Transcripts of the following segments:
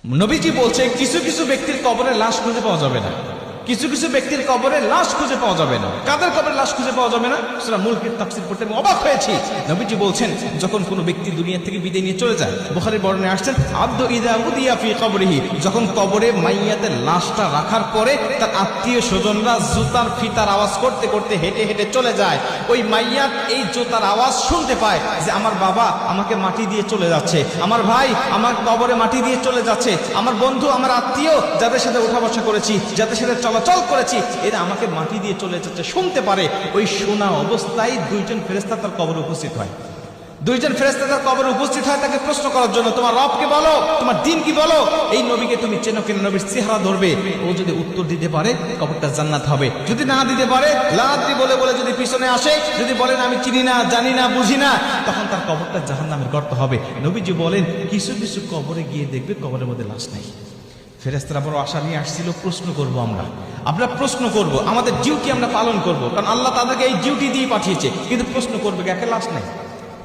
নবীজি বলছে কিছু কিছু ব্যক্তির কবরে লাশ খুঁজে পাওয়া যাবে না, কিছু কিছু ব্যক্তির কবরে লাশ খুঁজে পাওয়া যাবে না। কাদের কবরে লাশ খুঁজে পাওয়া যাবে না? সূরা মুলকের তাফসীর পড়তে আমি অবাক হয়েছি। নবীজি বলছেন যখন কোনো ব্যক্তি দুনিয়া থেকে বিদায় নিয়ে চলে যায়, বুখারীর বর্ণনায় আসছেন আব্দু ইযা উদিয়া ফি কবরিহি, যখন কবরে মাইয়াতের লাশটা রাখার পরে তার আত্মীয় স্বজনরা জুতার ফিতার আওয়াজ করতে করতে হেঁটে হেঁটে চলে যায়, ওই মাইয়াত এই জুতার আওয়াজ শুনতে পায় যে আমার বাবা আমাকে মাটি দিয়ে চলে যাচ্ছে, আমার ভাই আমার কবরে মাটি দিয়ে চলে যাচ্ছে, আমার বন্ধু আমার আত্মীয় যাদের সাথে উঠা বসা করেছি, যাদের সাথে চলাচল করেছি, এরা আমাকে মাটি দিয়ে চলে যাচ্ছে শুনতে পারে। ওই শোনা অবস্থায় দুইজন ফেরেশতা তার কবরে উপস্থিত হয়। দুইজন ফেরেশতা তার কবরে উপস্থিত হয় তাকে প্রশ্ন করার জন্য, তোমার রবকে বলো, তোমার দ্বীন কি বলো, এই নবীকে তুমি চেনো কিনা, নবীর চেহারা ধরবে। ও যদি উত্তর দিতে পারে কবরটা জান্নাত হবে, যদি না দিতে পারে লাদ্রি বলে বলে যদি পিছনে আসে, যদি বলেন আমি চিনি না জানি না বুঝি না, তখন তার কবরটা জাহান্নামের গর্ত হবে। নবীজি বলেন কিছু কিছু কবরে গিয়ে দেখবে কবরের মধ্যে লাশ নাই। ফেরেশতারা বড় আশা নিয়ে আসছিল, প্রশ্ন করব আমরা প্রশ্ন করব, আমাদের ডিউটি আমরা পালন করব, কারণ আল্লাহ তাদেরকে এই ডিউটি দিয়ে পাঠিয়েছে। কিন্তু প্রশ্ন করবে একে লাশ নাই।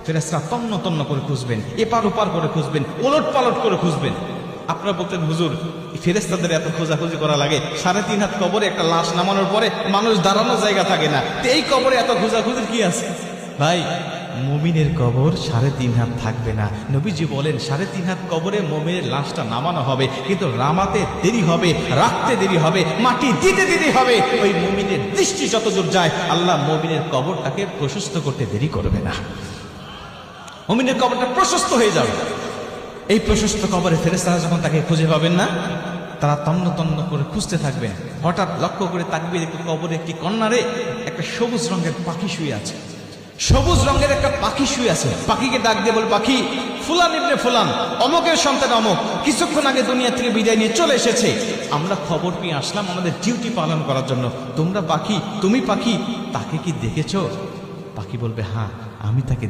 ফেরেশতারা তন্ন তন্ন করে খুঁজবেন, এপার ওপার করে খুঁজবেন, ওলট পালট করে খুঁজবেন। আপনারা বলতেন হুজুর ফেরেশতাদের এত খোঁজাখুঁজি করা লাগে, 3.5 হাত কবরে একটা লাশ নামানোর পরে মানুষ দাঁড়ানোর জায়গা থাকে না, তো এই কবরে এত খোঁজাখুঁজির কি আছে? ভাই মুমিনের কবর 3.5 হাত থাকবে না। নবীজি বলেন 3.5 হাত কবরে মুমিনের লাশটা নামানো হবে, কিন্তু নামাতে দেরি হবে, রাখতে দেরি হবে, মাটি দিতে দেরি হবে। ওই মুমিনের দৃষ্টি যতদূর যায় আল্লাহ মুমিনের কবরটাকে প্রশস্ত করতে দেরি করবে না, মুমিনের কবরটা প্রশস্ত হয়ে যাবে। এই প্রশস্ত কবরে ফেরেশতারা যখন তাকে খুঁজে পাবেন না, তারা তন্ন তন্ন করে খুঁজতে থাকবেন। হঠাৎ লক্ষ্য করে তাকবে একটু কবরে একটি কর্নারে একটা সবুজ রঙের পাখি শুয়ে আছে, সবুজ রঙের একটা পাখি শুয়ে আছে। পাখিকে ডাক দিয়ে বল, পাখি ফুলান ইবনে ফুলান, অমকের সন্তান অমক কিছুক্ষণ আগে দুনিয়া থেকে বিদায় নিয়ে চলে এসেছে, আমরা খবর পেয়ে আসলাম আমাদের ডিউটি পালন করার জন্য। তোমরা পাখি, তুমি পাখি, তাকে কি দেখেছো? পাখি বলবে হ্যাঁ আমি তাকে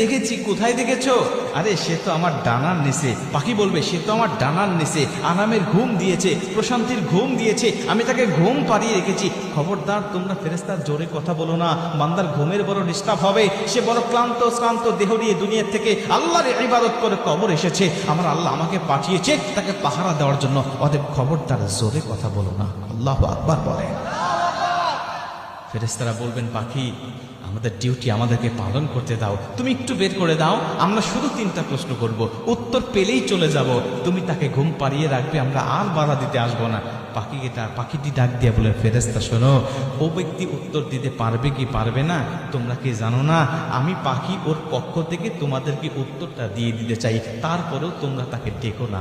দেখেছি। কোথায় দেখেছো? আরে সে তো আমার ডানার নিচে। পাখি বলবে সে তো আমার ডানার নিচে আরামের ঘুম দিয়েছে, প্রশান্তির ঘুম দিয়েছে, আমি তাকে ঘুম পাড়িয়ে রেখেছি। খবরদার তোমরা ফেরেশতা জোরে কথা বলো না, বান্দার ঘুমের বড় ডিস্টার্ব হবে। সে বড় ক্লান্ত শ্রান্ত দেহ নিয়ে দুনিয়ার থেকে আল্লাহর ইবাদত করে কবর এসেছে, আমার আল্লাহ আমাকে পাঠিয়েছে তাকে পাহারা দেওয়ার জন্য, অতএব খবরদার জোরে কথা বলো না। আল্লাহু আকবার বলে। ফেরেশতারা বলবেন পাখি আমাদের ডিউটি আমাদেরকে পালন করতে দাও, তুমি একটু বের করে দাও, আমরা শুধু 3টা প্রশ্ন করব, উত্তর পেলেই চলে যাব, তুমি তাকে ঘুম পাড়িয়ে রাখবে, আমরা আর বাধা দিতে আসবো না। পাখিটি ডাক দিয়ে বলে ফেরেশতা শোনো, ও ব্যক্তি উত্তর দিতে পারবে কি পারবে না তোমরা কি জানো না? আমি পাখি ওর পক্ষ থেকে তোমাদেরকে উত্তরটা দিয়ে দিতে চাই, তারপরেও তোমরা তাকে ডেকো না।